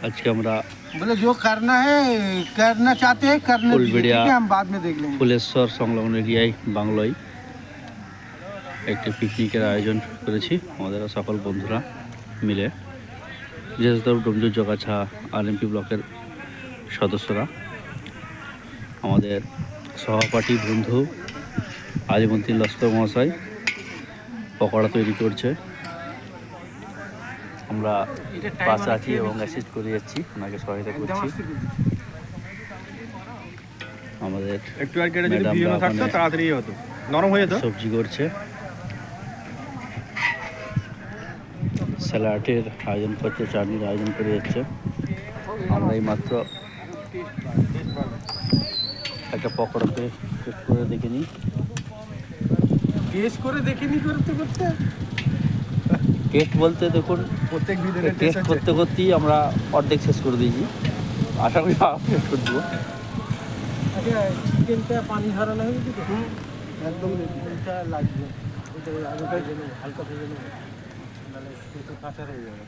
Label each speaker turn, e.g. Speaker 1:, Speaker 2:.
Speaker 1: আজকে আমরা
Speaker 2: बोले जो करना है करना चाहते हैं करने दीजिए,
Speaker 1: ফুলবেড়িয়া
Speaker 2: ठीक है हम बाद में देख लेंगे।
Speaker 1: ফুলেশ্বর সংলগ্ন এরিয়ায় বাংলোয় একটি পিকনিকের আয়োজন করেছি আমাদের সকল বন্ধুরা মিলে, বিশেষত ডোমজুর জগাছা আরএমপি ব্লকের সদস্যরা, আমাদের সহপাঠী বন্ধু আলিমুদ্দিন লস্কর মহাশয় পকোড়া তৈরি করছে। আমরা পাশে আছি এবং অ্যাসিস্ট করে যাচ্ছি, ওনাকে সহায়তা করছি। আমাদের
Speaker 3: একটু আর কেটে যদি
Speaker 1: ম্যাডামরা
Speaker 3: ভিডিও থাকতো
Speaker 1: ওখানে
Speaker 3: তাড়াতাড়ি হতো, নরম হয়ে যেত।
Speaker 1: সবজি করছে, স্যালাডের আয়োজন করছে, চাটনির আয়োজন করে যাচ্ছে। আমরা এই মাত্র একটা পকোড়াতে টেস্ট করে দেখে নিই।
Speaker 2: টেস্ট করে দেখিনি করতে করতে
Speaker 1: টেস্ট বলতে দেখুন,
Speaker 3: প্রত্যেক ভিডিওর
Speaker 1: টেস্ট করতে করতেই আমরা অর্ধেক শেষ করে দিয়েছি। আশা করি টেস্ট করে দেবো।
Speaker 2: আচ্ছা চিকেনটা পানি ঝরানো হয়ে গেছে তো একদম চিকেনটা লাগবে, ওটা আগে ভেজে নেবো, হালকা ভেজে নেবো, নাহলে একটু কাঁচা রয়ে যাবে।